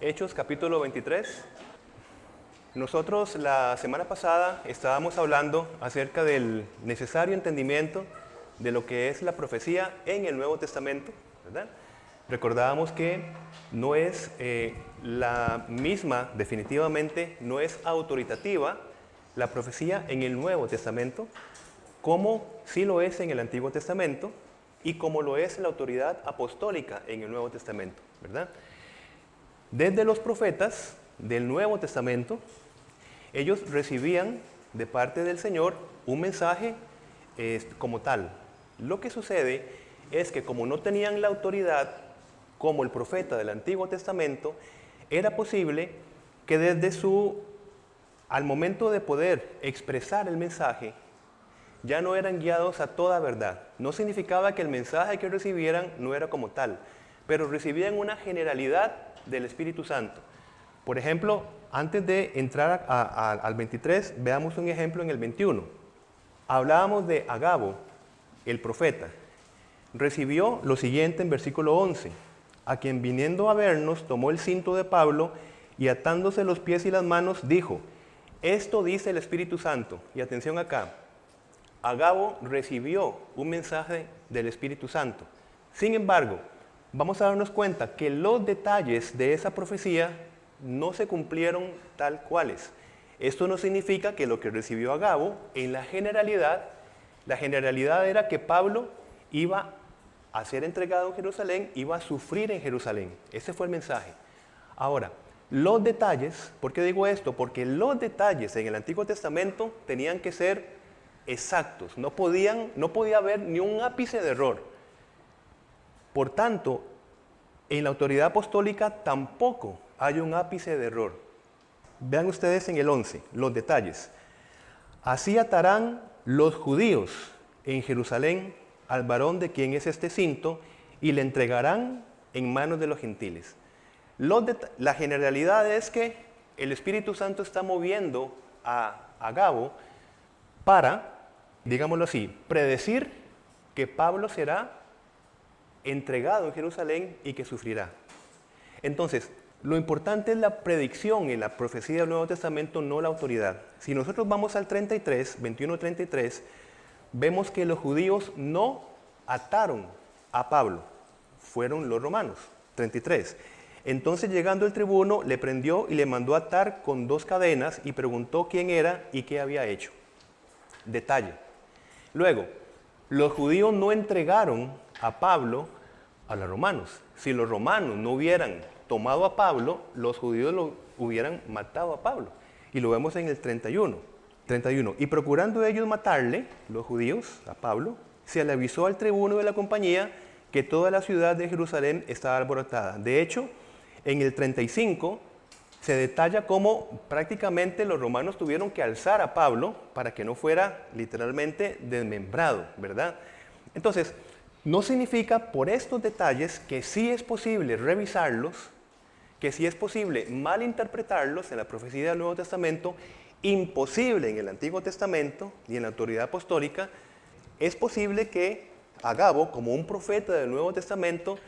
Hechos capítulo 23. Nosotros la semana pasada estábamos hablando acerca del necesario entendimiento de lo que es la profecía en el Nuevo Testamento, ¿verdad? Recordábamos que no es la misma, definitivamente no es autoritativa la profecía en el Nuevo Testamento, como sí lo es en el Antiguo Testamento y como lo es la autoridad apostólica en el Nuevo Testamento, ¿verdad? Desde los profetas del Nuevo Testamento, ellos recibían de parte del Señor un mensaje como tal. Lo que sucede es que como no tenían la autoridad como el profeta del Antiguo Testamento, era posible que al momento de poder expresar el mensaje, ya no eran guiados a toda verdad. No significaba que el mensaje que recibieran no era como tal, pero recibían una generalidad del Espíritu Santo. Por ejemplo, antes de entrar al 23, veamos un ejemplo en el 21. Hablábamos de Agabo, el profeta. Recibió lo siguiente en versículo 11. A quien viniendo a vernos, tomó el cinto de Pablo y atándose los pies y las manos, dijo, esto dice el Espíritu Santo. Y atención acá, Agabo recibió un mensaje del Espíritu Santo. Sin embargo, vamos a darnos cuenta que los detalles de esa profecía no se cumplieron tal cuales. Esto no significa que lo que recibió Agabo, en la generalidad era que Pablo iba a ser entregado en Jerusalén, iba a sufrir en Jerusalén. Ese fue el mensaje. Ahora, los detalles, ¿por qué digo esto? Porque los detalles en el Antiguo Testamento tenían que ser exactos, no podía haber ni un ápice de error. Por tanto, en la autoridad apostólica tampoco hay un ápice de error. Vean ustedes en el 11, los detalles. Así atarán los judíos en Jerusalén al varón de quien es este cinto y le entregarán en manos de los gentiles. La generalidad es que el Espíritu Santo está moviendo a Agabo para, digámoslo así, predecir que Pablo será entregado en Jerusalén y que sufrirá. Entonces, lo importante es la predicción en la profecía del Nuevo Testamento, no la autoridad. Si nosotros vamos al 33, 21-33, vemos que los judíos no ataron a Pablo, fueron los romanos. 33. Entonces llegando el tribuno, le prendió y le mandó atar con 2 cadenas y preguntó quién era y qué había hecho. Detalle. Luego, los judíos no entregaron a Pablo a los romanos. Si los romanos no hubieran tomado a Pablo, los judíos lo hubieran matado a Pablo. Y lo vemos en el 31. Y procurando ellos matarle, los judíos, a Pablo, se le avisó al tribuno de la compañía que toda la ciudad de Jerusalén estaba alborotada. De hecho, en el 35 se detalla cómo prácticamente los romanos tuvieron que alzar a Pablo para que no fuera literalmente desmembrado, ¿verdad? Entonces, no significa por estos detalles que sí es posible revisarlos, que sí es posible malinterpretarlos en la profecía del Nuevo Testamento, imposible en el Antiguo Testamento y en la autoridad apostólica. Es posible que Agabo, como un profeta del Nuevo Testamento,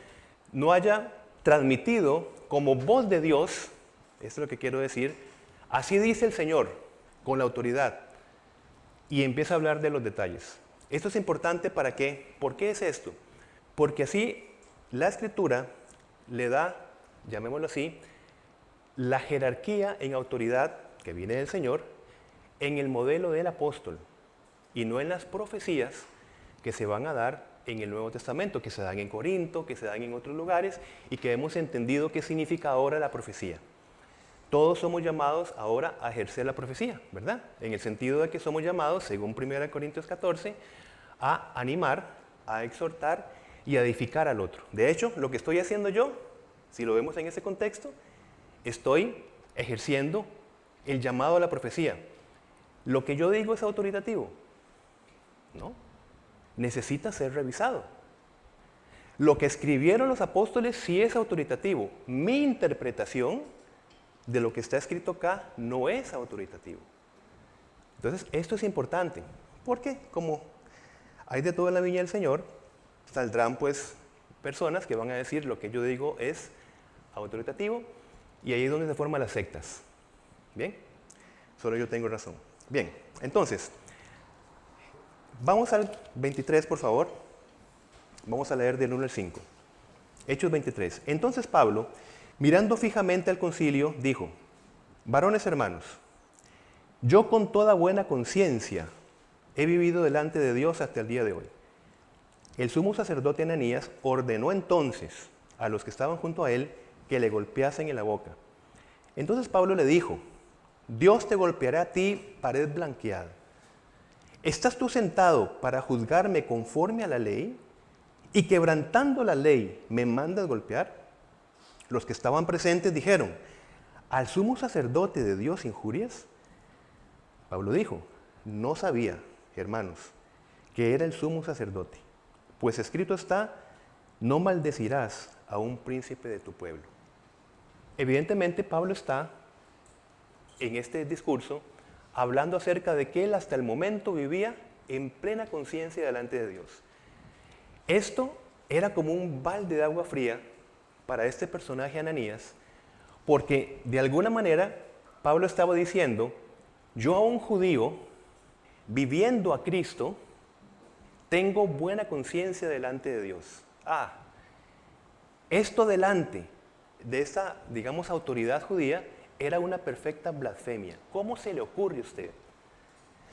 no haya transmitido como voz de Dios, esto es lo que quiero decir, así dice el Señor, con la autoridad, y empieza a hablar de los detalles. Esto es importante ¿para qué? ¿Por qué es esto? Porque así la Escritura le da, llamémoslo así, la jerarquía en autoridad que viene del Señor en el modelo del apóstol y no en las profecías que se van a dar en el Nuevo Testamento, que se dan en Corinto, que se dan en otros lugares y que hemos entendido qué significa ahora la profecía. Todos somos llamados ahora a ejercer la profecía, ¿verdad? En el sentido de que somos llamados, según 1 Corintios 14, a animar, a exhortar y a edificar al otro. De hecho, lo que estoy haciendo yo, si lo vemos en ese contexto, estoy ejerciendo el llamado a la profecía. Lo que yo digo es autoritativo, ¿no? Necesita ser revisado. Lo que escribieron los apóstoles sí es autoritativo. Mi interpretación de lo que está escrito acá no es autoritativo. Entonces, esto es importante, porque como hay de todo en la viña del Señor, saldrán pues personas que van a decir lo que yo digo es autoritativo Y ahí es donde se forman las sectas. ¿Bien? Solo yo tengo razón. Bien, entonces, vamos al 23, por favor. Vamos a leer del 1 al 5. Hechos 23. Entonces Pablo, mirando fijamente al concilio, dijo: varones hermanos, yo con toda buena conciencia he vivido delante de Dios hasta el día de hoy. El sumo sacerdote Ananías ordenó entonces a los que estaban junto a él que le golpeasen en la boca. Entonces Pablo le dijo: Dios te golpeará a ti, pared blanqueada. ¿Estás tú sentado para juzgarme conforme a la ley? Y quebrantando la ley, ¿me mandas golpear? Los que estaban presentes dijeron: ¿al sumo sacerdote de Dios injurias? Pablo dijo: no sabía, hermanos, que era el sumo sacerdote, pues escrito está: no maldecirás a un príncipe de tu pueblo. Evidentemente Pablo está en este discurso hablando acerca de que él hasta el momento vivía en plena conciencia delante de Dios. Esto era como un balde de agua fría para este personaje Ananías, porque de alguna manera Pablo estaba diciendo: yo a un judío, viviendo a Cristo, tengo buena conciencia delante de Dios. Esto delante de esa, digamos, autoridad judía era una perfecta blasfemia. ¿Cómo se le ocurre a usted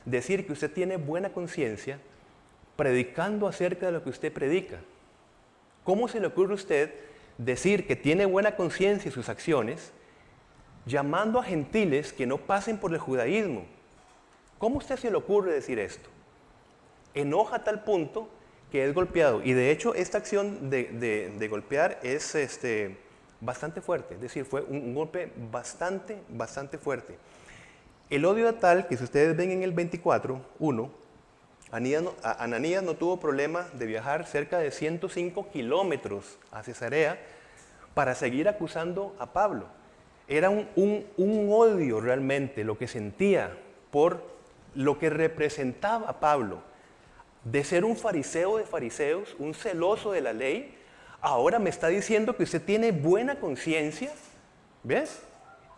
decir que usted tiene buena conciencia predicando acerca de lo que usted predica? ¿Cómo se le ocurre a usted decir que tiene buena conciencia en sus acciones llamando a gentiles que no pasen por el judaísmo? ¿Cómo a usted se le ocurre decir esto? Enoja a tal punto que es golpeado. Y de hecho esta acción de golpear es bastante fuerte. Es decir, fue un golpe bastante fuerte. El odio era tal que si ustedes ven en el 24:1, Ananías no tuvo problema de viajar cerca de 105 kilómetros a Cesarea para seguir acusando a Pablo. Era un odio realmente lo que sentía por lo que representaba a Pablo. De ser un fariseo de fariseos, un celoso de la ley, ahora me está diciendo que usted tiene buena conciencia. ¿Ves?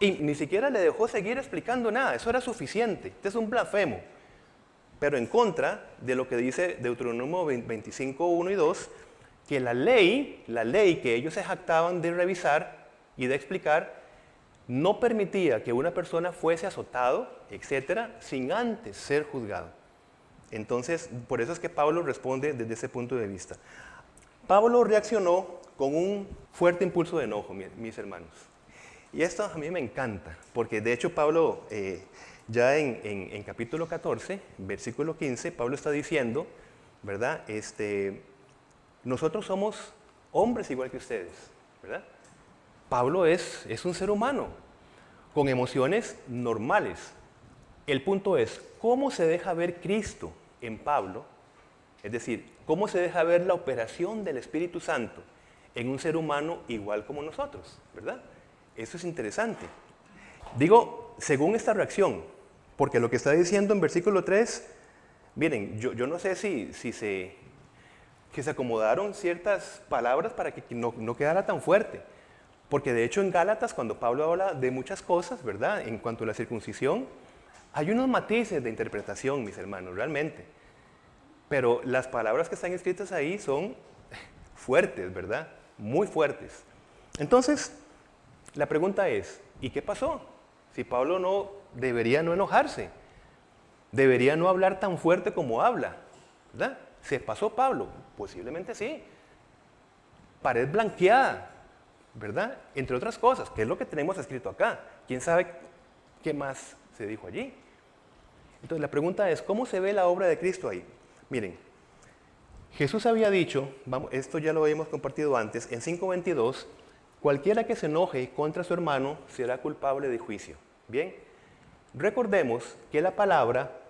Y ni siquiera le dejó seguir explicando nada, eso era suficiente. Este es un blasfemo. Pero en contra de lo que dice Deuteronomio 25, 1 y 2, que la ley que ellos se jactaban de revisar y de explicar, no permitía que una persona fuese azotado, etcétera, sin antes ser juzgado. Entonces, por eso es que Pablo responde desde ese punto de vista. Pablo reaccionó con un fuerte impulso de enojo, mis hermanos. Y esto a mí me encanta, porque de hecho Pablo, ya en capítulo 14, versículo 15, Pablo está diciendo, ¿verdad? Nosotros somos hombres igual que ustedes, ¿verdad? Pablo es un ser humano, con emociones normales. El punto es, ¿cómo se deja ver Cristo en Pablo? Es decir, ¿cómo se deja ver la operación del Espíritu Santo en un ser humano igual como nosotros? ¿Verdad? Eso es interesante. Digo, según esta reacción, porque lo que está diciendo en versículo 3, miren, yo no sé si se acomodaron ciertas palabras para que no quedara tan fuerte. Porque de hecho en Gálatas, cuando Pablo habla de muchas cosas, ¿verdad? En cuanto a la circuncisión, hay unos matices de interpretación, mis hermanos, realmente. Pero las palabras que están escritas ahí son fuertes, ¿verdad? Muy fuertes. Entonces, la pregunta es, ¿y qué pasó? Si Pablo debería no enojarse, debería no hablar tan fuerte como habla, ¿verdad? ¿Se pasó Pablo? Posiblemente sí. Pared blanqueada, ¿verdad? Entre otras cosas, que es lo que tenemos escrito acá. ¿Quién sabe qué más se dijo allí? Entonces la pregunta es, ¿cómo se ve la obra de Cristo ahí? Miren, Jesús había dicho, esto ya lo habíamos compartido antes, en 5:22, cualquiera que se enoje contra su hermano será culpable de juicio. Bien, recordemos que la palabra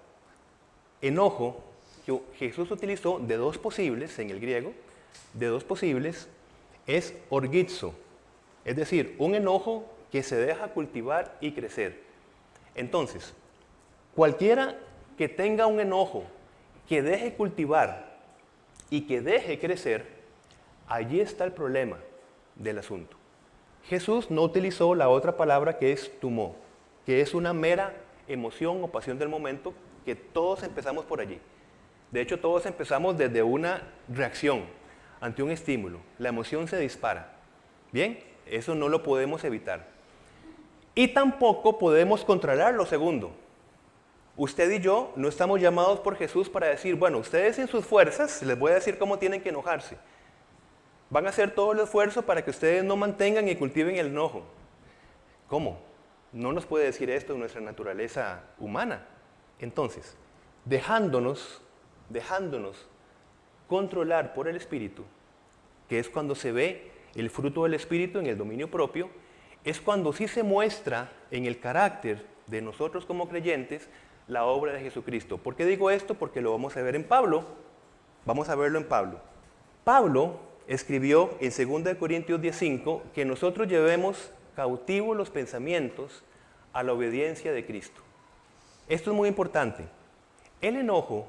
enojo que Jesús utilizó de dos posibles en el griego, de dos posibles, es orgizo, es decir, un enojo que se deja cultivar y crecer. Entonces, cualquiera que tenga un enojo que deje cultivar y que deje crecer, allí está el problema del asunto. Jesús no utilizó la otra palabra que es tumó, que es una mera emoción o pasión del momento, que todos empezamos por allí. De hecho, todos empezamos desde una reacción ante un estímulo. La emoción se dispara. Bien, eso no lo podemos evitar. Y tampoco podemos controlar lo segundo. Usted y yo no estamos llamados por Jesús para decir, bueno, ustedes en sus fuerzas, les voy a decir cómo tienen que enojarse. Van a hacer todo el esfuerzo para que ustedes no mantengan y cultiven el enojo. ¿Cómo? No nos puede decir esto en nuestra naturaleza humana. Entonces, dejándonos controlar por el Espíritu, que es cuando se ve el fruto del Espíritu en el dominio propio, es cuando sí se muestra en el carácter de nosotros como creyentes la obra de Jesucristo. ¿Por qué digo esto? Porque lo vamos a ver en Pablo. Vamos a verlo en Pablo. Pablo escribió en 2 Corintios 10:5 que nosotros llevemos cautivos los pensamientos a la obediencia de Cristo. Esto es muy importante. El enojo,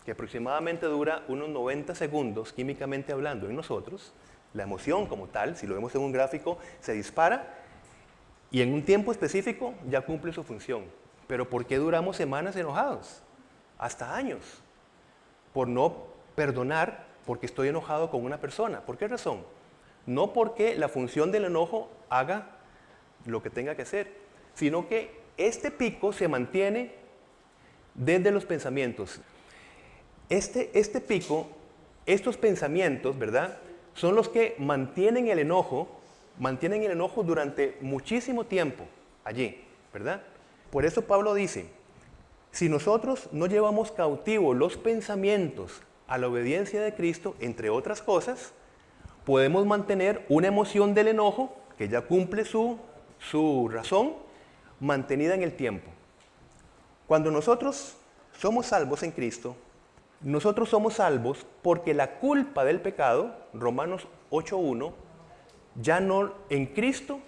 que aproximadamente dura unos 90 segundos químicamente hablando en nosotros, la emoción como tal, si lo vemos en un gráfico, se dispara y en un tiempo específico ya cumple su función. Pero ¿por qué duramos semanas enojados? Hasta años. Por no perdonar porque estoy enojado con una persona. ¿Por qué razón? No porque la función del enojo haga lo que tenga que hacer, sino que este pico se mantiene desde los pensamientos. Este pico, estos pensamientos, ¿verdad?, son los que mantienen el enojo durante muchísimo tiempo allí, ¿verdad? Por eso Pablo dice, si nosotros no llevamos cautivos los pensamientos a la obediencia de Cristo, entre otras cosas, podemos mantener una emoción del enojo, que ya cumple su razón, mantenida en el tiempo. Cuando nosotros somos salvos en Cristo, nosotros somos salvos porque la culpa del pecado, Romanos 8:1, ya no, en Cristo,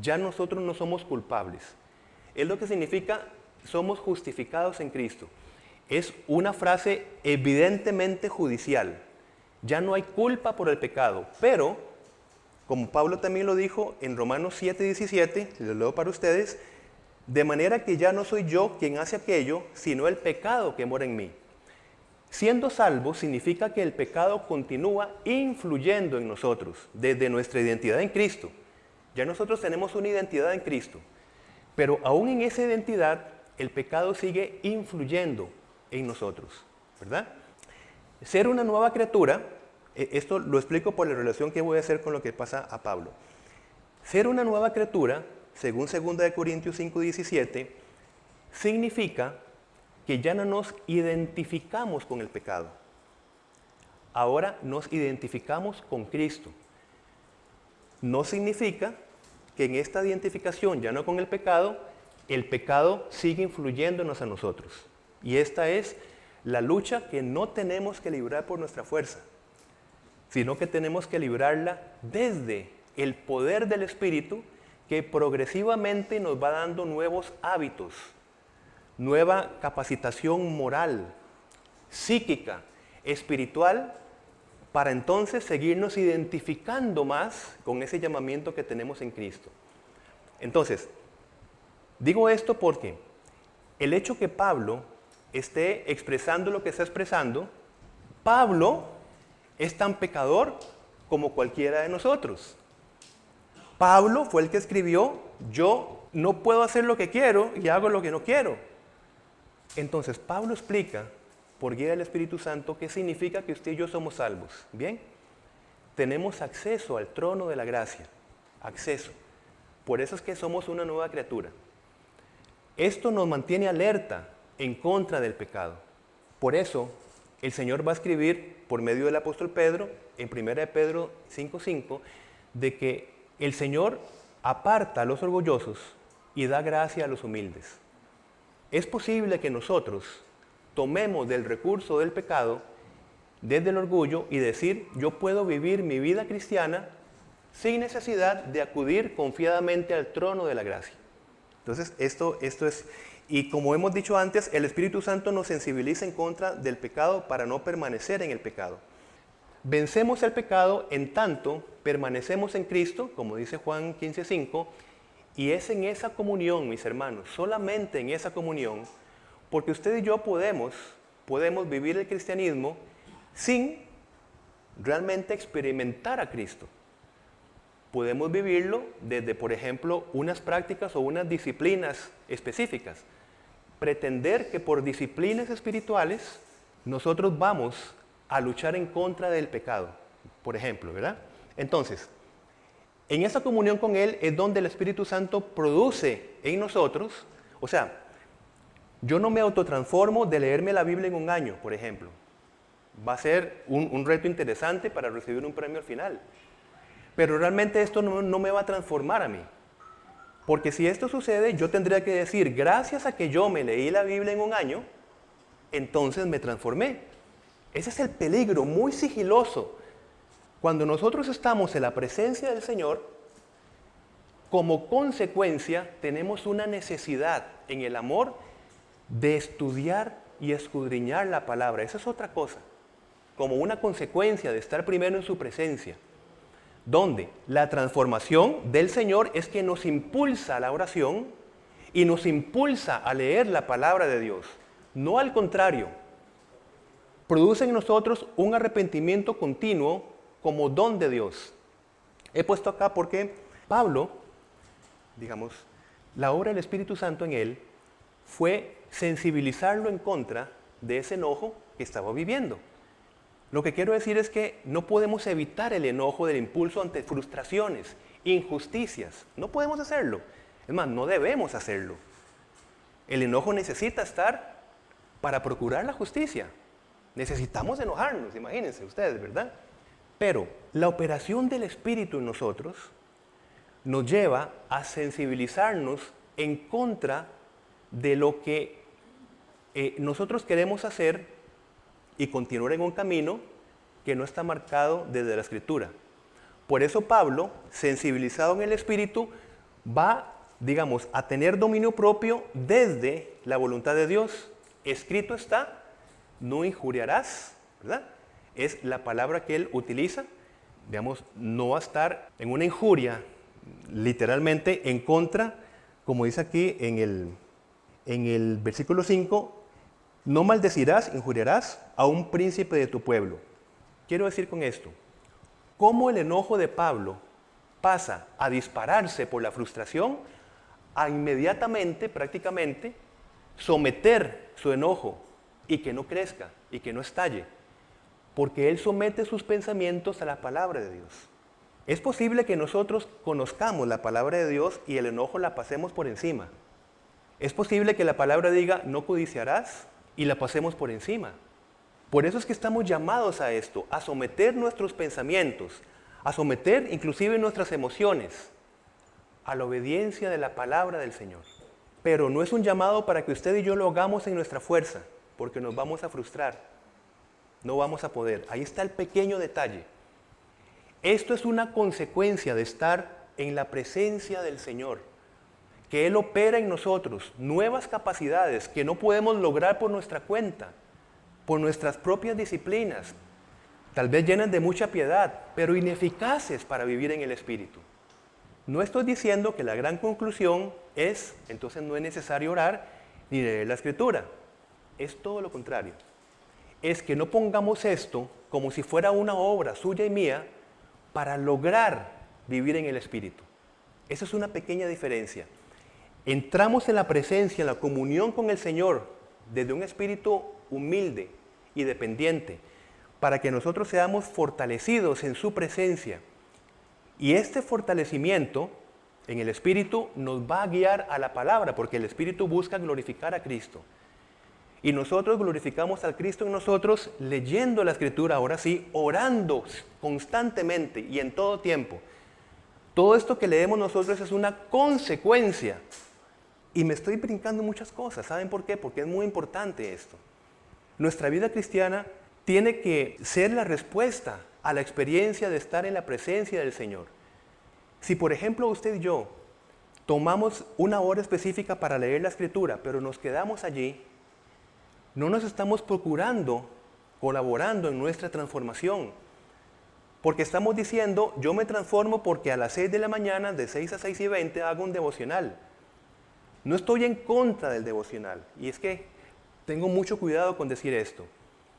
ya nosotros no somos culpables. Es lo que significa somos justificados en Cristo. Es una frase evidentemente judicial. Ya no hay culpa por el pecado, pero, como Pablo también lo dijo en Romanos 7:17, lo leo para ustedes, de manera que ya no soy yo quien hace aquello, sino el pecado que mora en mí. Siendo salvos significa que el pecado continúa influyendo en nosotros, desde nuestra identidad en Cristo. Ya nosotros tenemos una identidad en Cristo, pero aún en esa identidad, el pecado sigue influyendo en nosotros, ¿verdad? Ser una nueva criatura, esto lo explico por la relación que voy a hacer con lo que pasa a Pablo. Ser una nueva criatura, según 2 Corintios 5:17, significa que ya no nos identificamos con el pecado. Ahora nos identificamos con Cristo. No significa que en esta identificación, ya no con el pecado sigue influyéndonos a nosotros. Y esta es la lucha que no tenemos que librar por nuestra fuerza, sino que tenemos que librarla desde el poder del Espíritu, que progresivamente nos va dando nuevos hábitos, nueva capacitación moral, psíquica, espiritual, para entonces seguirnos identificando más con ese llamamiento que tenemos en Cristo. Entonces, digo esto porque el hecho que Pablo esté expresando lo que está expresando, Pablo es tan pecador como cualquiera de nosotros. Pablo fue el que escribió, yo no puedo hacer lo que quiero y hago lo que no quiero. Entonces, Pablo explica, por guía del Espíritu Santo, qué significa que usted y yo somos salvos. ¿Bien? Tenemos acceso al trono de la gracia. Acceso. Por eso es que somos una nueva criatura. Esto nos mantiene alerta en contra del pecado. Por eso, el Señor va a escribir, por medio del apóstol Pedro, en 1 Pedro 5:5, de que el Señor aparta a los orgullosos y da gracia a los humildes. Es posible que nosotros tomemos del recurso del pecado, desde el orgullo, y decir, yo puedo vivir mi vida cristiana sin necesidad de acudir confiadamente al trono de la gracia. Entonces, esto es, y como hemos dicho antes, el Espíritu Santo nos sensibiliza en contra del pecado para no permanecer en el pecado. vencemos el pecado en tanto permanecemos en Cristo, como dice Juan 15:5, y es en esa comunión, mis hermanos, solamente en esa comunión, porque usted y yo podemos vivir el cristianismo sin realmente experimentar a Cristo. Podemos vivirlo desde, por ejemplo, unas prácticas o unas disciplinas específicas. Pretender que por disciplinas espirituales nosotros vamos a luchar en contra del pecado, por ejemplo, ¿verdad? Entonces, en esa comunión con Él es donde el Espíritu Santo produce en nosotros, o sea, yo no me autotransformo de leerme la Biblia en un año, por ejemplo. Va a ser un reto interesante para recibir un premio al final. Pero realmente esto no me va a transformar a mí. Porque si esto sucede, yo tendría que decir, gracias a que yo me leí la Biblia en un año, entonces me transformé. Ese es el peligro muy sigiloso. Cuando nosotros estamos en la presencia del Señor, como consecuencia tenemos una necesidad en el amor de estudiar y escudriñar la palabra. Esa es otra cosa. Como una consecuencia de estar primero en su presencia. Donde la transformación del Señor es que nos impulsa a la oración y nos impulsa a leer la palabra de Dios. No al contrario. Produce en nosotros un arrepentimiento continuo como don de Dios. He puesto acá porque Pablo, digamos, la obra del Espíritu Santo en él fue sensibilizarlo en contra de ese enojo que estaba viviendo. Lo que quiero decir es que no podemos evitar el enojo del impulso ante frustraciones, injusticias. No podemos hacerlo. Es más, no debemos hacerlo. El enojo necesita estar para procurar la justicia. Necesitamos enojarnos, imagínense ustedes, ¿verdad? Pero la operación del Espíritu en nosotros nos lleva a sensibilizarnos en contra de lo que nosotros queremos hacer y continuar en un camino que no está marcado desde la Escritura. Por eso Pablo, sensibilizado en el Espíritu, va, digamos, a tener dominio propio desde la voluntad de Dios. Escrito está, no injuriarás, ¿verdad? Es la palabra que él utiliza, digamos, no va a estar en una injuria, literalmente en contra, como dice aquí en el versículo 5, no maldecirás, injuriarás a un príncipe de tu pueblo. Quiero decir con esto, cómo el enojo de Pablo pasa a dispararse por la frustración, a inmediatamente, prácticamente, someter su enojo y que no crezca y que no estalle, porque él somete sus pensamientos a la palabra de Dios. Es posible que nosotros conozcamos la palabra de Dios y el enojo la pasemos por encima. Es posible que la palabra diga, no codiciarás, y la pasemos por encima. Por eso es que estamos llamados a esto, a someter nuestros pensamientos, a someter inclusive nuestras emociones a la obediencia de la palabra del Señor. Pero no es un llamado para que usted y yo lo hagamos en nuestra fuerza, porque nos vamos a frustrar, no vamos a poder. Ahí está el pequeño detalle. Esto es una consecuencia de estar en la presencia del Señor, que Él opera en nosotros nuevas capacidades que no podemos lograr por nuestra cuenta, por nuestras propias disciplinas, tal vez llenas de mucha piedad, pero ineficaces para vivir en el Espíritu. No estoy diciendo que la gran conclusión es, entonces no es necesario orar ni leer la Escritura. Es todo lo contrario. Es que no pongamos esto como si fuera una obra suya y mía para lograr vivir en el Espíritu. Esa es una pequeña diferencia. Entramos en la presencia, en la comunión con el Señor, desde un espíritu humilde y dependiente, para que nosotros seamos fortalecidos en su presencia. Y este fortalecimiento en el Espíritu nos va a guiar a la palabra, porque el Espíritu busca glorificar a Cristo. Y nosotros glorificamos al Cristo en nosotros leyendo la Escritura, ahora sí, orando constantemente y en todo tiempo. Todo esto que leemos nosotros es una consecuencia. Y me estoy brincando muchas cosas. ¿Saben por qué? Porque es muy importante esto. Nuestra vida cristiana tiene que ser la respuesta a la experiencia de estar en la presencia del Señor. Si por ejemplo usted y yo tomamos una hora específica para leer la Escritura, pero nos quedamos allí, no nos estamos procurando, colaborando en nuestra transformación. Porque estamos diciendo, yo me transformo porque a las 6 de la mañana, de 6 a 6:20, hago un devocional. No estoy en contra del devocional. Y es que tengo mucho cuidado con decir esto.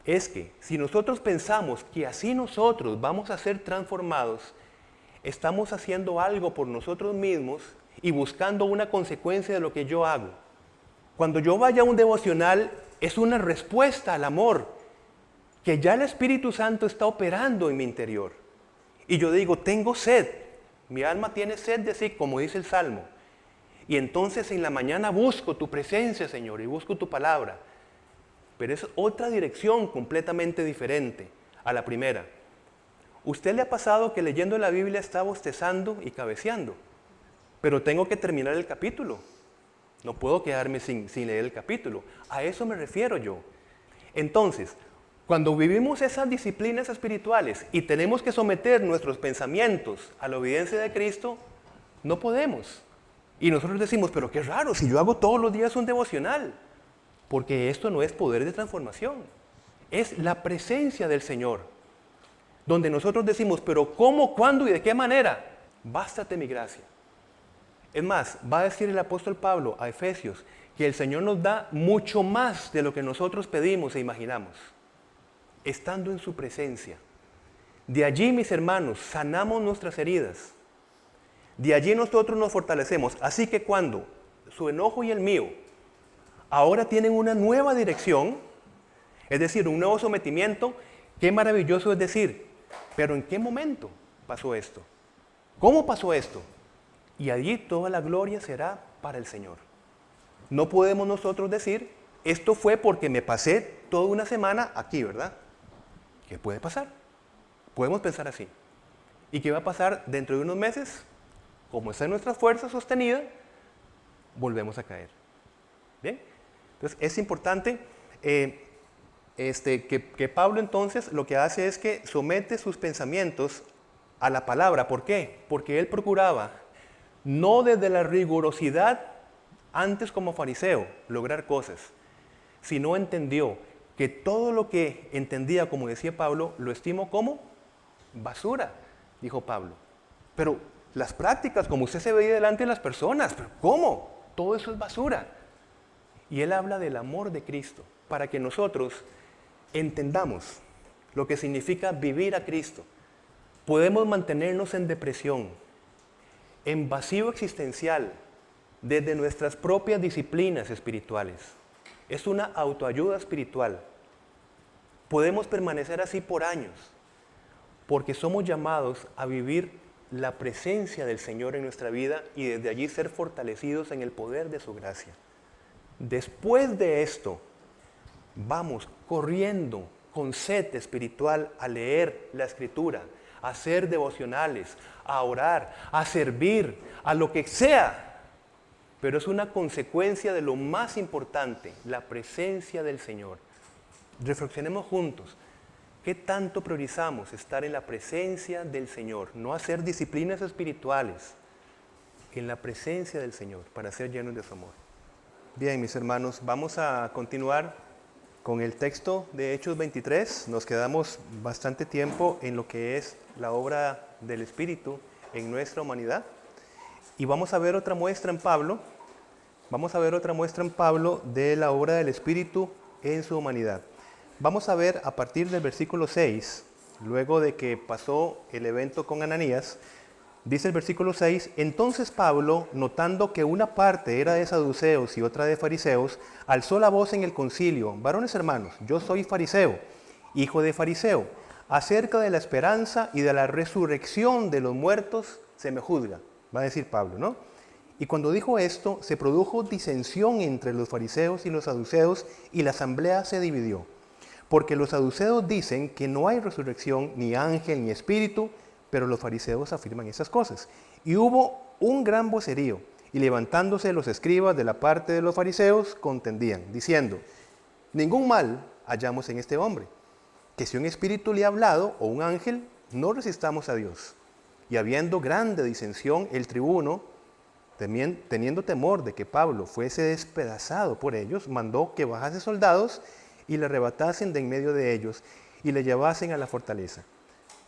Es que si nosotros pensamos que así nosotros vamos a ser transformados, estamos haciendo algo por nosotros mismos y buscando una consecuencia de lo que yo hago. Cuando yo vaya a un devocional, es una respuesta al amor, que ya el Espíritu Santo está operando en mi interior. Y yo digo, tengo sed, mi alma tiene sed de sí, como dice el Salmo. Y entonces en la mañana busco tu presencia, Señor, y busco tu palabra. Pero es otra dirección completamente diferente a la primera. ¿Usted le ha pasado que leyendo la Biblia está bostezando y cabeceando? Pero tengo que terminar el capítulo. No puedo quedarme sin leer el capítulo. A eso me refiero yo. Entonces, cuando vivimos esas disciplinas espirituales y tenemos que someter nuestros pensamientos a la obediencia de Cristo, no podemos. Y nosotros decimos, pero qué raro, si yo hago todos los días un devocional. Porque esto no es poder de transformación. Es la presencia del Señor. Donde nosotros decimos, pero ¿cómo, cuándo y de qué manera? Bástate mi gracia. Es más, va a decir el apóstol Pablo a Efesios que el Señor nos da mucho más de lo que nosotros pedimos e imaginamos, estando en su presencia. De allí, mis hermanos, sanamos nuestras heridas. De allí nosotros nos fortalecemos. Así que cuando su enojo y el mío ahora tienen una nueva dirección, es decir, un nuevo sometimiento, qué maravilloso es decir, pero ¿en qué momento pasó esto? ¿Cómo pasó esto? Y allí toda la gloria será para el Señor. No podemos nosotros decir, esto fue porque me pasé toda una semana aquí, ¿verdad? ¿Qué puede pasar? Podemos pensar así. ¿Y qué va a pasar dentro de unos meses? Como está nuestra fuerza sostenida, volvemos a caer. ¿Bien? Entonces es importante que Pablo entonces lo que hace es que somete sus pensamientos a la palabra. ¿Por qué? Porque él procuraba, no desde la rigurosidad, antes como fariseo, lograr cosas, sino entendió que todo lo que entendía, como decía Pablo, lo estimo como basura, dijo Pablo. Pero las prácticas, como usted se veía delante de las personas, ¿pero cómo? Todo eso es basura. Y él habla del amor de Cristo, para que nosotros entendamos lo que significa vivir a Cristo. Podemos mantenernos en depresión, en vacío existencial, desde nuestras propias disciplinas espirituales. Es una autoayuda espiritual. Podemos permanecer así por años, porque somos llamados a vivir la presencia del Señor en nuestra vida y desde allí ser fortalecidos en el poder de su gracia. Después de esto, vamos corriendo con sed espiritual a leer la Escritura, a hacer devocionales, a orar, a servir, a lo que sea. Pero es una consecuencia de lo más importante, la presencia del Señor. Reflexionemos juntos. ¿Qué tanto priorizamos estar en la presencia del Señor? No hacer disciplinas espirituales, en la presencia del Señor, para ser llenos de su amor. Bien, mis hermanos, vamos a continuar con el texto de Hechos 23. Nos quedamos bastante tiempo en lo que es la obra del Espíritu en nuestra humanidad. Y vamos a ver otra muestra en Pablo. Vamos a ver otra muestra en Pablo de la obra del Espíritu en su humanidad. Vamos a ver a partir del versículo 6, luego de que pasó el evento con Ananías, dice el versículo 6, entonces Pablo, notando que una parte era de saduceos y otra de fariseos, alzó la voz en el concilio, varones hermanos, yo soy fariseo, hijo de fariseo, acerca de la esperanza y de la resurrección de los muertos se me juzga, va a decir Pablo, ¿no? Y cuando dijo esto, se produjo disensión entre los fariseos y los saduceos y la asamblea se dividió. Porque los saduceos dicen que no hay resurrección, ni ángel, ni espíritu, pero los fariseos afirman esas cosas. Y hubo un gran vocerío, y levantándose los escribas de la parte de los fariseos, contendían, diciendo, ningún mal hallamos en este hombre, que si un espíritu le ha hablado, o un ángel, no resistamos a Dios. Y habiendo grande disensión, el tribuno, teniendo temor de que Pablo fuese despedazado por ellos, mandó que bajase soldados y le arrebatasen de en medio de ellos y le llevasen a la fortaleza.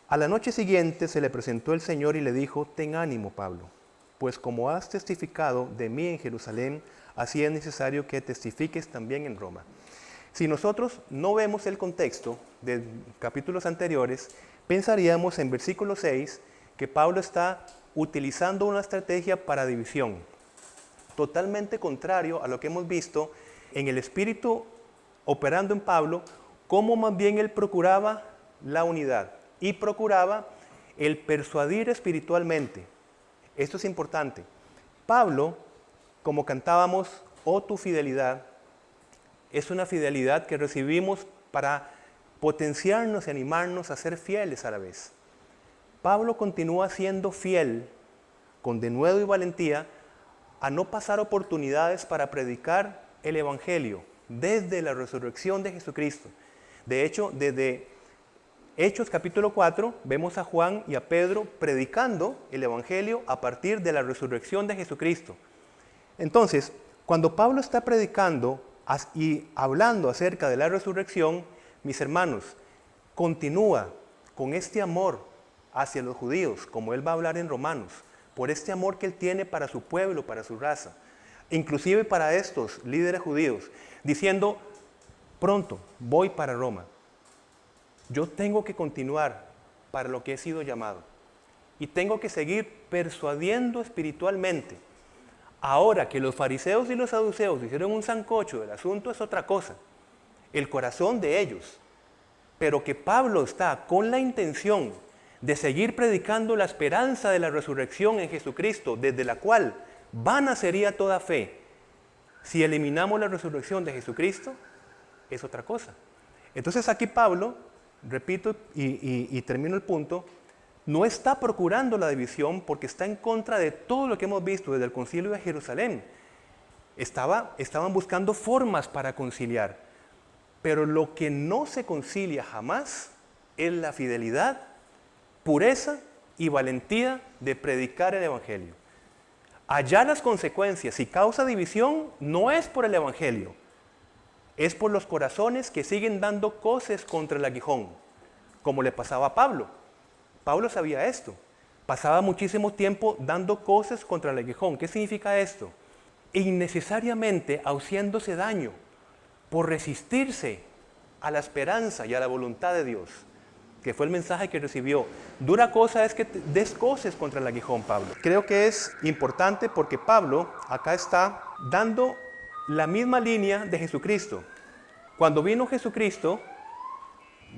A la noche siguiente se le presentó el Señor y le dijo: ten ánimo, Pablo, pues como has testificado de mí en Jerusalén, así es necesario que testifiques también en Roma. Si nosotros no vemos el contexto de capítulos anteriores, pensaríamos en versículo 6 que Pablo está utilizando una estrategia para división, totalmente contrario a lo que hemos visto en el Espíritu operando en Pablo, cómo más bien él procuraba la unidad y procuraba el persuadir espiritualmente. Esto es importante. Pablo, como cantábamos, oh tu fidelidad, es una fidelidad que recibimos para potenciarnos y animarnos a ser fieles a la vez. Pablo continúa siendo fiel, con denuedo y valentía, a no pasar oportunidades para predicar el Evangelio desde la resurrección de Jesucristo. De hecho, desde Hechos capítulo 4, vemos a Juan y a Pedro predicando el Evangelio a partir de la resurrección de Jesucristo. Entonces, cuando Pablo está predicando y hablando acerca de la resurrección, mis hermanos, continúa con este amor hacia los judíos, como él va a hablar en Romanos, por este amor que él tiene para su pueblo, para su raza, inclusive para estos líderes judíos, diciendo: pronto voy para Roma. Yo tengo que continuar para lo que he sido llamado y tengo que seguir persuadiendo espiritualmente. Ahora que los fariseos y los saduceos hicieron un sancocho del asunto es otra cosa, el corazón de ellos. Pero que Pablo está con la intención de seguir predicando la esperanza de la resurrección en Jesucristo, desde la cual vana sería toda fe. Si eliminamos la resurrección de Jesucristo, es otra cosa. Entonces aquí Pablo, repito y termino el punto, no está procurando la división porque está en contra de todo lo que hemos visto desde el concilio de Jerusalén. Estaban buscando formas para conciliar, pero lo que no se concilia jamás es la fidelidad, pureza y valentía de predicar el Evangelio. Allá las consecuencias, si causa división, no es por el Evangelio, es por los corazones que siguen dando coces contra el aguijón, como le pasaba a Pablo. Pablo sabía esto, pasaba muchísimo tiempo dando coces contra el aguijón. ¿Qué significa esto? Innecesariamente haciéndose daño por resistirse a la esperanza y a la voluntad de Dios, que fue el mensaje que recibió. Dura cosa es que des coces contra el aguijón, Pablo. Creo que es importante porque Pablo acá está dando la misma línea de Jesucristo. Cuando vino Jesucristo,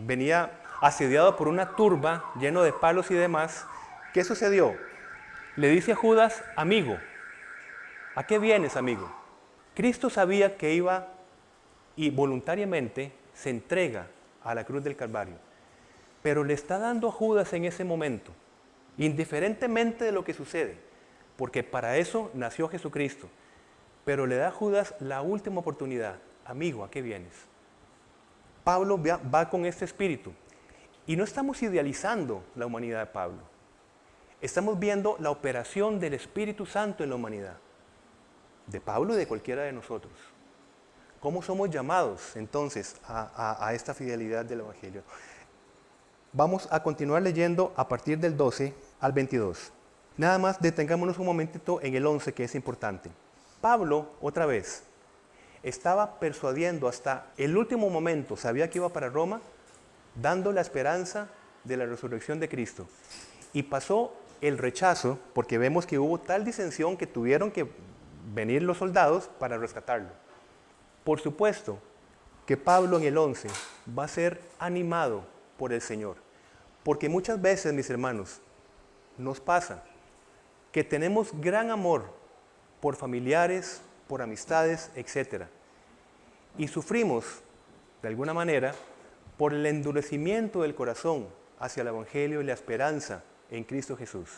venía asediado por una turba lleno de palos y demás. ¿Qué sucedió? Le dice a Judas: amigo, ¿a qué vienes, amigo? Cristo sabía que iba y voluntariamente se entrega a la cruz del Calvario, pero le está dando a Judas en ese momento, indiferentemente de lo que sucede, porque para eso nació Jesucristo, pero le da a Judas la última oportunidad. Amigo, ¿a qué vienes? Pablo va con este espíritu. Y no estamos idealizando la humanidad de Pablo. Estamos viendo la operación del Espíritu Santo en la humanidad. De Pablo y de cualquiera de nosotros. ¿Cómo somos llamados entonces a esta fidelidad del Evangelio? Vamos a continuar leyendo a partir del 12 al 22. Nada más detengámonos un momentito en el 11, que es importante. Pablo, otra vez, estaba persuadiendo hasta el último momento, sabía que iba para Roma, dando la esperanza de la resurrección de Cristo. Y pasó el rechazo, porque vemos que hubo tal disensión que tuvieron que venir los soldados para rescatarlo. Por supuesto que Pablo en el 11 va a ser animado por el Señor. Porque muchas veces, mis hermanos, nos pasa que tenemos gran amor por familiares, por amistades, etc. Y sufrimos, de alguna manera, por el endurecimiento del corazón hacia el Evangelio y la esperanza en Cristo Jesús.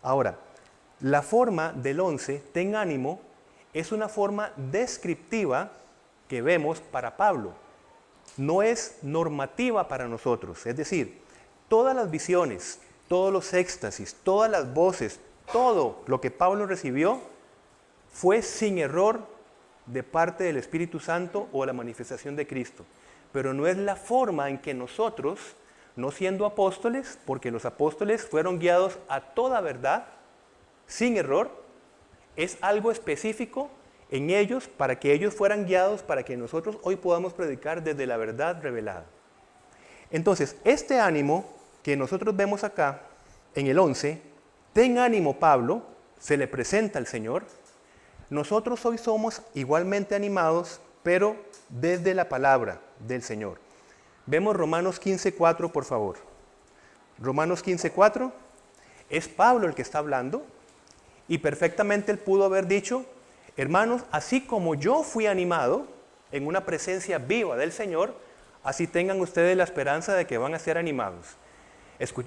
Ahora, la forma del 11, ten ánimo, es una forma descriptiva que vemos para Pablo. No es normativa para nosotros. Es decir, todas las visiones, todos los éxtasis, todas las voces, todo lo que Pablo recibió fue sin error de parte del Espíritu Santo o la manifestación de Cristo. Pero no es la forma en que nosotros no siendo apóstoles, porque los apóstoles fueron guiados a toda verdad, sin error. Es algo específico en ellos para que ellos fueran guiados, para que nosotros hoy podamos predicar desde la verdad revelada. Entonces, este ánimo que nosotros vemos acá, en el 11, ten ánimo Pablo, se le presenta al Señor. Nosotros hoy somos igualmente animados, pero desde la palabra del Señor. Vemos Romanos 15:4, por favor. Romanos 15:4, es Pablo el que está hablando, y perfectamente él pudo haber dicho, hermanos, así como yo fui animado en una presencia viva del Señor, así tengan ustedes la esperanza de que van a ser animados,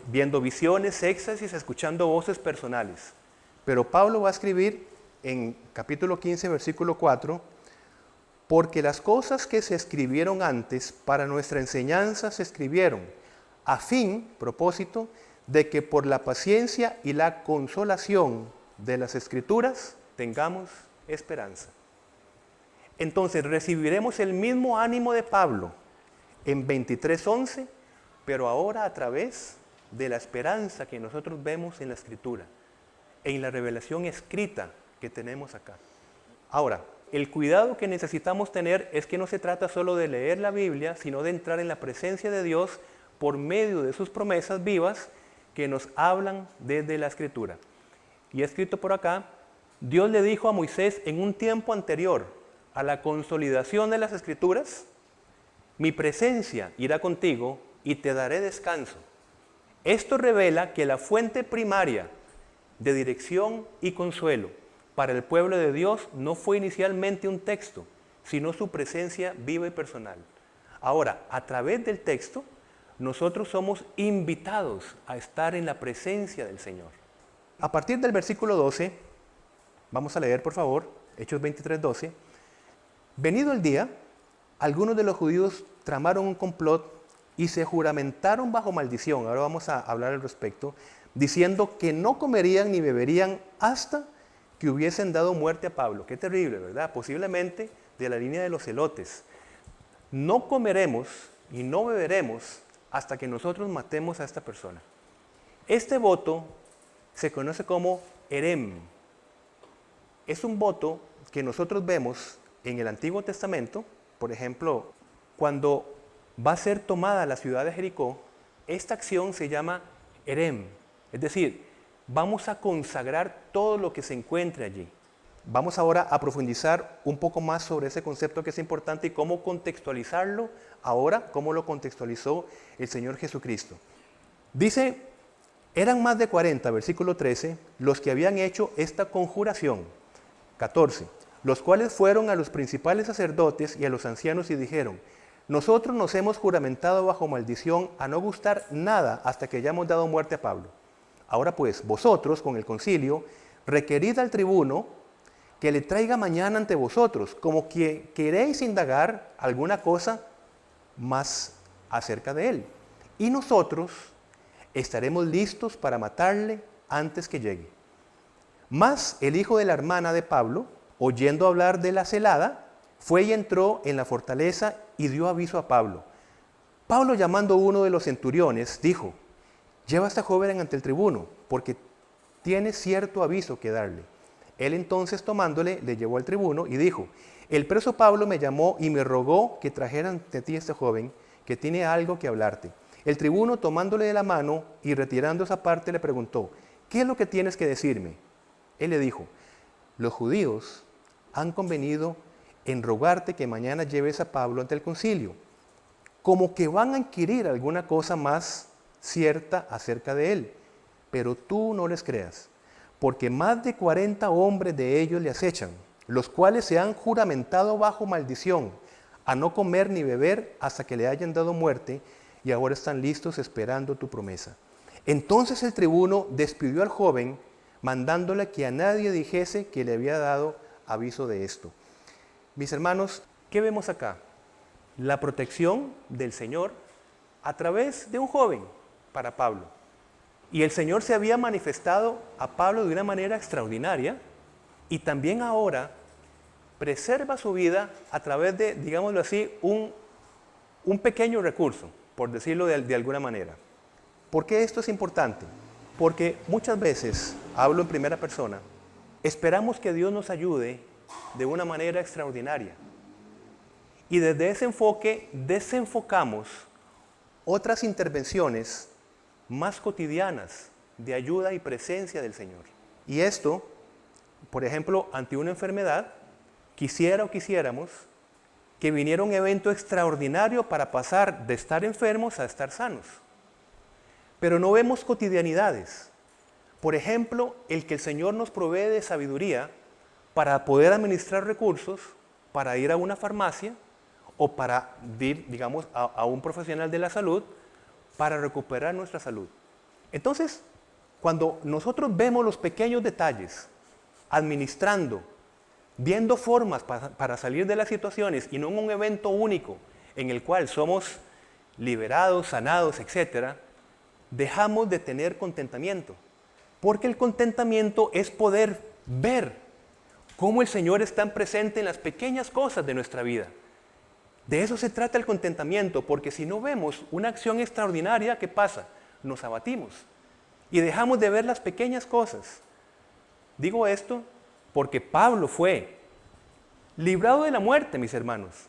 viendo visiones, éxtasis, escuchando voces personales. Pero Pablo va a escribir en capítulo 15, versículo 4, porque las cosas que se escribieron antes para nuestra enseñanza se escribieron, a fin, propósito, de que por la paciencia y la consolación de las Escrituras tengamos esperanza. Entonces recibiremos el mismo ánimo de Pablo en 23:11, pero ahora a través de la esperanza que nosotros vemos en la Escritura, en la revelación escrita que tenemos acá. Ahora, el cuidado que necesitamos tener es que no se trata solo de leer la Biblia, sino de entrar en la presencia de Dios por medio de sus promesas vivas que nos hablan desde la Escritura. Y escrito por acá, Dios le dijo a Moisés en un tiempo anterior a la consolidación de las Escrituras, mi presencia irá contigo y te daré descanso. Esto revela que la fuente primaria de dirección y consuelo para el pueblo de Dios no fue inicialmente un texto, sino su presencia viva y personal. Ahora, a través del texto, nosotros somos invitados a estar en la presencia del Señor. A partir del versículo 12, vamos a leer por favor, Hechos 23:12. Venido el día, algunos de los judíos tramaron un complot y se juramentaron bajo maldición, ahora vamos a hablar al respecto, diciendo que no comerían ni beberían hasta que hubiesen dado muerte a Pablo. Qué terrible, ¿verdad? Posiblemente de la línea de los celotes. No comeremos y no beberemos hasta que nosotros matemos a esta persona. Este voto se conoce como herem. Es un voto que nosotros vemos en el Antiguo Testamento, por ejemplo, cuando va a ser tomada la ciudad de Jericó, esta acción se llama herem, es decir, vamos a consagrar todo lo que se encuentre allí. Vamos ahora a profundizar un poco más sobre ese concepto que es importante y cómo contextualizarlo ahora, cómo lo contextualizó el Señor Jesucristo. Dice, eran más de 40, versículo 13, los que habían hecho esta conjuración. 14, los cuales fueron a los principales sacerdotes y a los ancianos y dijeron, nosotros nos hemos juramentado bajo maldición a no gustar nada hasta que hayamos dado muerte a Pablo. Ahora pues, vosotros con el concilio, requerid al tribuno que le traiga mañana ante vosotros, como que queréis indagar alguna cosa más acerca de él. Y nosotros estaremos listos para matarle antes que llegue. Mas el hijo de la hermana de Pablo, oyendo hablar de la celada, fue y entró en la fortaleza y dio aviso a Pablo. Pablo, llamando a uno de los centuriones, dijo, lleva a esta joven ante el tribuno, porque tiene cierto aviso que darle. Él entonces, tomándole, le llevó al tribuno y dijo, el preso Pablo me llamó y me rogó que trajera ante ti a esta joven, que tiene algo que hablarte. El tribuno, tomándole de la mano y retirándose aparte, le preguntó, ¿qué es lo que tienes que decirme? Él le dijo, los judíos han convenido en rogarte que mañana lleves a Pablo ante el concilio, como que van a inquirir alguna cosa más cierta acerca de él, pero tú no les creas, porque más de 40 hombres de ellos le acechan, los cuales se han juramentado bajo maldición a no comer ni beber hasta que le hayan dado muerte, y ahora están listos esperando tu promesa. Entonces el tribuno despidió al joven, mandándole que a nadie dijese que le había dado aviso de esto. Mis hermanos, ¿qué vemos acá? La protección del Señor a través de un joven para Pablo. Y el Señor se había manifestado a Pablo de una manera extraordinaria y también ahora preserva su vida a través de, digámoslo así, un pequeño recurso, por decirlo de alguna manera. ¿Por qué esto es importante? Porque muchas veces, hablo en primera persona, esperamos que Dios nos ayude de una manera extraordinaria. Y desde ese enfoque desenfocamos otras intervenciones más cotidianas de ayuda y presencia del Señor. Y esto, por ejemplo, ante una enfermedad, quisiéramos que viniera un evento extraordinario para pasar de estar enfermos a estar sanos. Pero no vemos cotidianidades. Por ejemplo, el que el Señor nos provee de sabiduría para poder administrar recursos, para ir a una farmacia o para ir, digamos, a un profesional de la salud para recuperar nuestra salud. Entonces, cuando nosotros vemos los pequeños detalles, administrando, viendo formas para salir de las situaciones y no en un evento único en el cual somos liberados, sanados, etc., dejamos de tener contentamiento. Porque el contentamiento es poder ver cómo el Señor está presente en las pequeñas cosas de nuestra vida. De eso se trata el contentamiento, porque si no vemos una acción extraordinaria, ¿qué pasa? Nos abatimos y dejamos de ver las pequeñas cosas. Digo esto porque Pablo fue librado de la muerte, mis hermanos,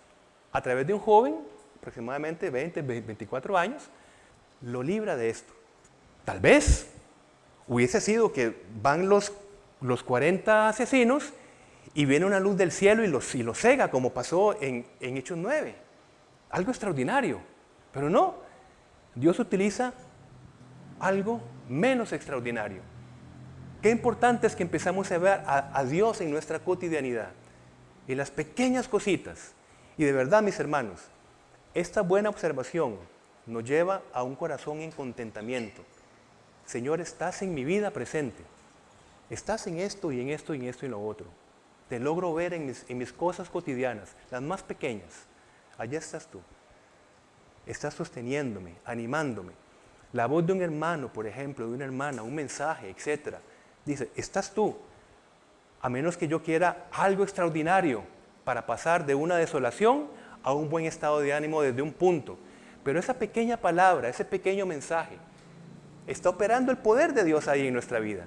a través de un joven, aproximadamente 24 años, lo libra de esto. Tal vez hubiese sido que van los 40 asesinos y viene una luz del cielo y los cega, como pasó en Hechos 9. Algo extraordinario. Pero no, Dios utiliza algo menos extraordinario. Qué importante es que empezamos a ver a Dios en nuestra cotidianidad, en las pequeñas cositas. Y de verdad, mis hermanos, esta buena observación nos lleva a un corazón en contentamiento. Señor, estás en mi vida presente. Estás en esto y en esto y en esto y en lo otro. Te logro ver en mis cosas cotidianas, las más pequeñas. Allá estás tú. Estás sosteniéndome, animándome. La voz de un hermano, por ejemplo, de una hermana, un mensaje, etc. Dice, estás tú. A menos que yo quiera algo extraordinario para pasar de una desolación a un buen estado de ánimo desde un punto. Pero esa pequeña palabra, ese pequeño mensaje, está operando el poder de Dios ahí en nuestra vida.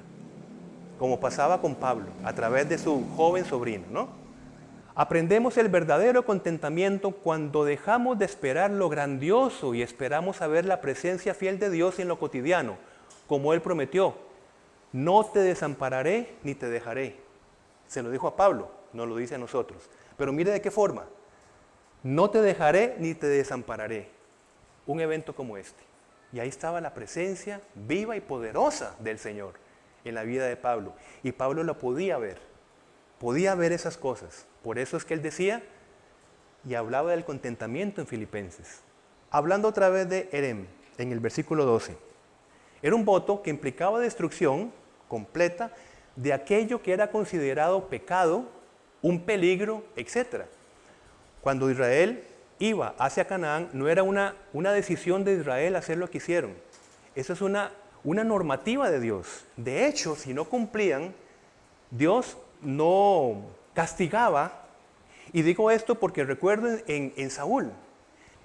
Como pasaba con Pablo, a través de su joven sobrino, ¿no? Aprendemos el verdadero contentamiento cuando dejamos de esperar lo grandioso y esperamos a ver la presencia fiel de Dios en lo cotidiano, como Él prometió. No te desampararé ni te dejaré. Se lo dijo a Pablo, no lo dice a nosotros. Pero mire de qué forma. No te dejaré ni te desampararé. Un evento como este. Y ahí estaba la presencia viva y poderosa del Señor en la vida de Pablo. Y Pablo lo podía ver esas cosas. Por eso es que él decía y hablaba del contentamiento en Filipenses. Hablando otra vez de Herem, en el versículo 12. Era un voto que implicaba destrucción completa de aquello que era considerado pecado, un peligro, etc. Cuando Israel iba hacia Canaán, no era una decisión de Israel hacer lo que hicieron. Eso es una normativa de Dios. De hecho, si no cumplían, Dios no castigaba. Y digo esto porque recuerden en Saúl.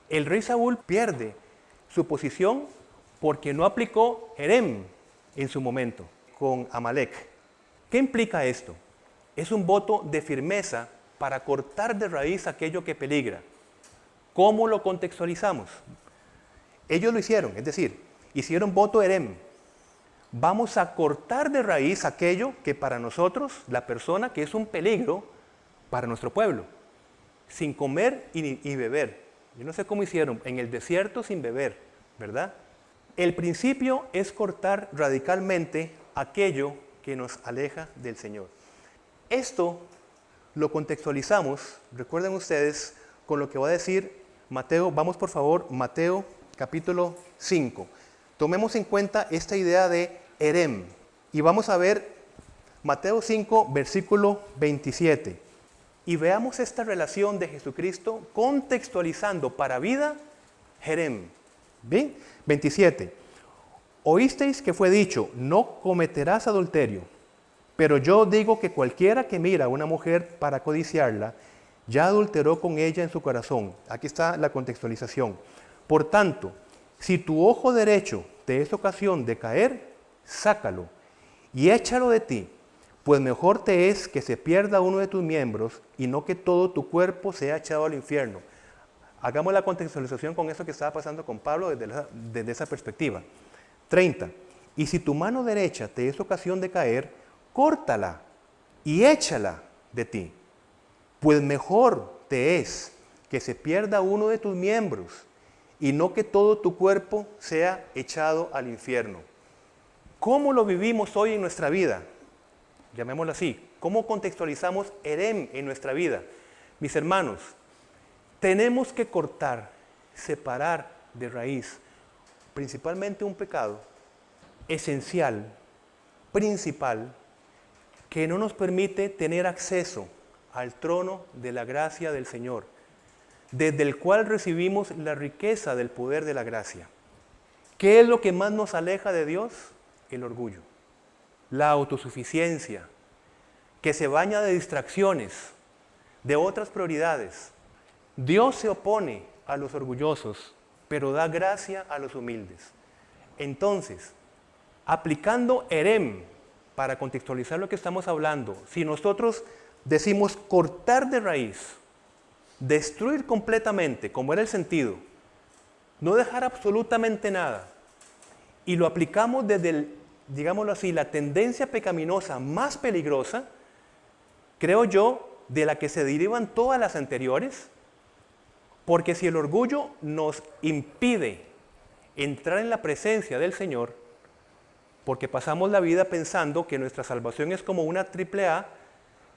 El rey Saúl pierde su posición porque no aplicó Herem en su momento con Amalek. ¿Qué implica esto? Es un voto de firmeza para cortar de raíz aquello que peligra. ¿Cómo lo contextualizamos? Ellos lo hicieron, es decir, hicieron voto Herem. Vamos a cortar de raíz aquello que para nosotros, la persona que es un peligro para nuestro pueblo, sin comer y beber. Yo no sé cómo hicieron, en el desierto sin beber, ¿verdad? El principio es cortar radicalmente aquello que nos aleja del Señor. Esto lo contextualizamos, recuerden ustedes, con lo que va a decir Mateo. Vamos por favor, Mateo capítulo 5. Tomemos en cuenta esta idea de Herem. Y vamos a ver Mateo 5, versículo 27. Y veamos esta relación de Jesucristo contextualizando para vida Herem. ¿Bien? 27. Oísteis que fue dicho, no cometerás adulterio. Pero yo digo que cualquiera que mira a una mujer para codiciarla, ya adulteró con ella en su corazón. Aquí está la contextualización. Por tanto, si tu ojo derecho te es ocasión de caer, sácalo y échalo de ti, pues mejor te es que se pierda uno de tus miembros y no que todo tu cuerpo sea echado al infierno. Hagamos la contextualización con eso que estaba pasando con Pablo desde esa perspectiva. 30. Y si tu mano derecha te es ocasión de caer, córtala y échala de ti, pues mejor te es que se pierda uno de tus miembros y no que todo tu cuerpo sea echado al infierno. ¿Cómo lo vivimos hoy en nuestra vida? Llamémoslo así. ¿Cómo contextualizamos Herem en nuestra vida? Mis hermanos, tenemos que cortar, separar de raíz, principalmente un pecado esencial, principal, que no nos permite tener acceso al trono de la gracia del Señor, desde el cual recibimos la riqueza del poder de la gracia. ¿Qué es lo que más nos aleja de Dios? El orgullo, la autosuficiencia, que se baña de distracciones, de otras prioridades. Dios se opone a los orgullosos, pero da gracia a los humildes. Entonces, aplicando Herem, para contextualizar lo que estamos hablando, si nosotros decimos cortar de raíz, destruir completamente, como era el sentido, no dejar absolutamente nada, y lo aplicamos desde, digámoslo así, la tendencia pecaminosa más peligrosa, creo yo, de la que se derivan todas las anteriores, porque si el orgullo nos impide entrar en la presencia del Señor, porque pasamos la vida pensando que nuestra salvación es como una AAA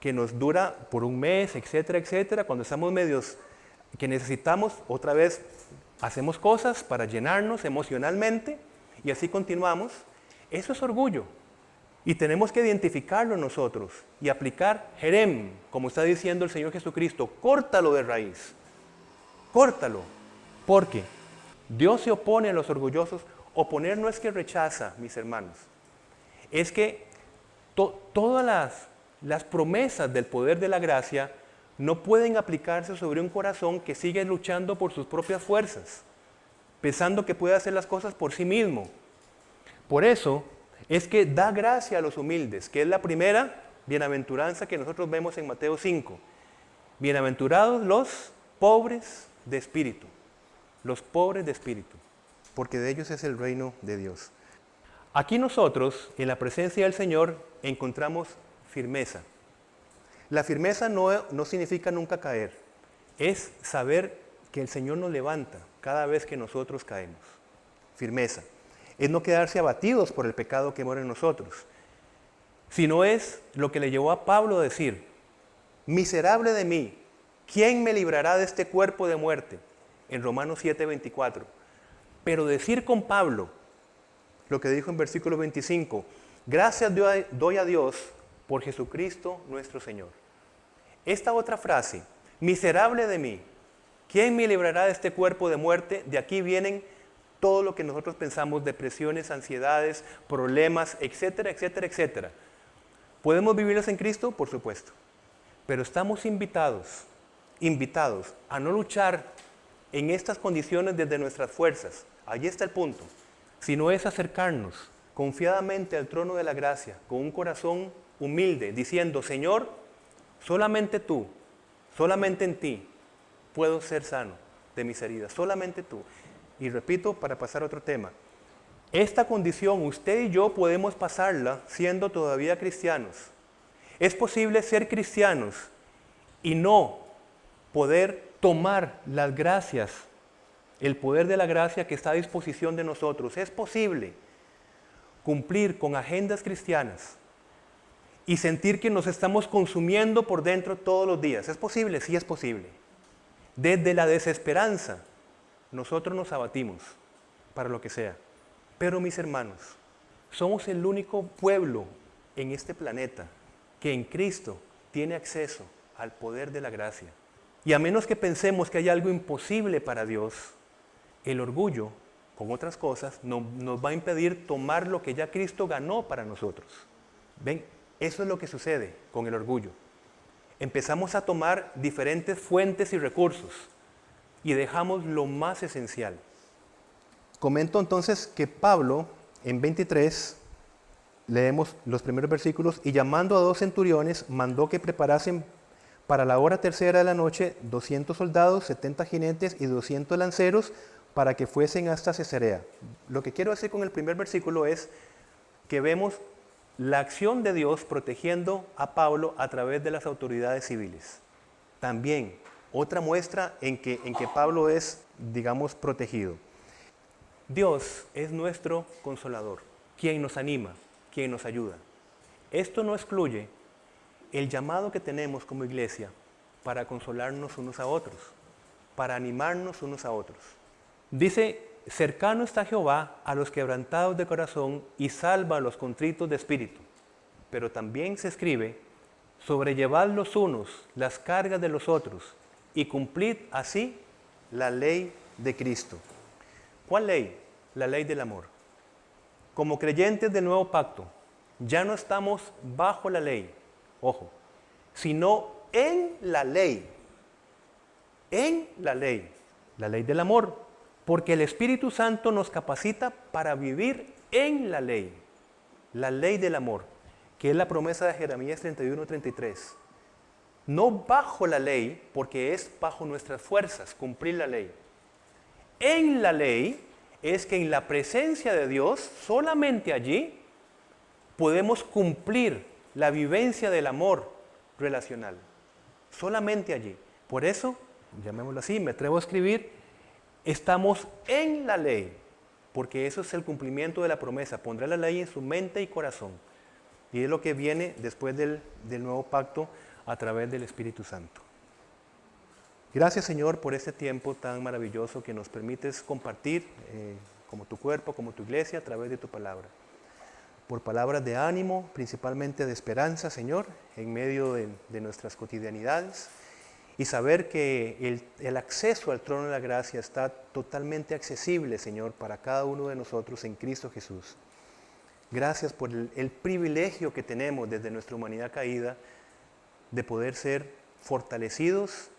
que nos dura por un mes, etcétera, etcétera, cuando estamos medios que necesitamos, otra vez hacemos cosas para llenarnos emocionalmente y así continuamos. Eso es orgullo. Y tenemos que identificarlo nosotros y aplicar Herem, como está diciendo el Señor Jesucristo, córtalo de raíz. Córtalo, porque Dios se opone a los orgullosos. Oponer no es que rechaza, mis hermanos, es que todas las promesas del poder de la gracia no pueden aplicarse sobre un corazón que sigue luchando por sus propias fuerzas, pensando que puede hacer las cosas por sí mismo. Por eso es que da gracia a los humildes, que es la primera bienaventuranza que nosotros vemos en Mateo 5. Bienaventurados los pobres de espíritu, los pobres de espíritu, porque de ellos es el reino de Dios. Aquí nosotros, en la presencia del Señor, encontramos firmeza. La firmeza no significa nunca caer, es saber que el Señor nos levanta cada vez que nosotros caemos. Firmeza. Es no quedarse abatidos por el pecado que mora en nosotros, sino es lo que le llevó a Pablo a decir, miserable de mí, ¿quién me librará de este cuerpo de muerte? En Romanos 7:24. Pero decir con Pablo lo que dijo en versículo 25, gracias doy a Dios por Jesucristo nuestro Señor. Esta otra frase, miserable de mí, ¿quién me librará de este cuerpo de muerte? De aquí vienen todo lo que nosotros pensamos, depresiones, ansiedades, problemas, etcétera, etcétera, etcétera. ¿Podemos vivirlos en Cristo? Por supuesto. Pero estamos invitados a no luchar en estas condiciones desde nuestras fuerzas. Allí está el punto. Sino es acercarnos confiadamente al trono de la gracia, con un corazón humilde, diciendo, Señor, solamente tú, solamente en ti puedo ser sano de mis heridas, solamente tú. Y repito, para pasar a otro tema, esta condición usted y yo podemos pasarla siendo todavía cristianos. Es posible ser cristianos y no poder tomar las gracias, el poder de la gracia que está a disposición de nosotros. Es posible cumplir con agendas cristianas y sentir que nos estamos consumiendo por dentro todos los días. ¿Es posible? Sí es posible. Desde la desesperanza, nosotros nos abatimos para lo que sea. Pero mis hermanos, somos el único pueblo en este planeta que en Cristo tiene acceso al poder de la gracia. Y a menos que pensemos que hay algo imposible para Dios, el orgullo, con otras cosas, nos va a impedir tomar lo que ya Cristo ganó para nosotros. ¿Ven? Eso es lo que sucede con el orgullo. Empezamos a tomar diferentes fuentes y recursos y dejamos lo más esencial. Comento entonces que Pablo, en 23, leemos los primeros versículos, y llamando a 2 centuriones, mandó que preparasen para la hora tercera de la noche 200 soldados, 70 jinetes y 200 lanceros, para que fuesen hasta Cesarea. Lo que quiero decir con el primer versículo es que vemos la acción de Dios protegiendo a Pablo a través de las autoridades civiles. También otra muestra en que Pablo es, digamos, protegido. Dios es nuestro consolador, quien nos anima, quien nos ayuda. Esto no excluye el llamado que tenemos como iglesia para consolarnos unos a otros, para animarnos unos a otros. Dice, cercano está Jehová a los quebrantados de corazón y salva a los contritos de espíritu. Pero también se escribe, sobrellevad los unos las cargas de los otros y cumplid así la ley de Cristo. ¿Cuál ley? La ley del amor. Como creyentes del nuevo pacto, ya no estamos bajo la ley, ojo, sino en la ley la ley del amor, porque el Espíritu Santo nos capacita para vivir en la ley del amor, que es la promesa de Jeremías 31:33. No bajo la ley, porque es bajo nuestras fuerzas cumplir la ley. En la ley es que en la presencia de Dios, solamente allí, podemos cumplir la vivencia del amor relacional. Solamente allí. Por eso, llamémoslo así, me atrevo a escribir, estamos en la ley, porque eso es el cumplimiento de la promesa. Pondrá la ley en su mente y corazón. Y es lo que viene después del nuevo pacto a través del Espíritu Santo. Gracias, Señor, por este tiempo tan maravilloso que nos permites compartir como tu cuerpo, como tu iglesia, a través de tu palabra. Por palabras de ánimo, principalmente de esperanza, Señor, en medio de nuestras cotidianidades, y saber que el acceso al trono de la gracia está totalmente accesible, Señor, para cada uno de nosotros en Cristo Jesús. Gracias por el privilegio que tenemos desde nuestra humanidad caída de poder ser fortalecidos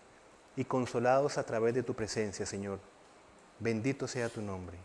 y consolados a través de tu presencia, Señor. Bendito sea tu nombre.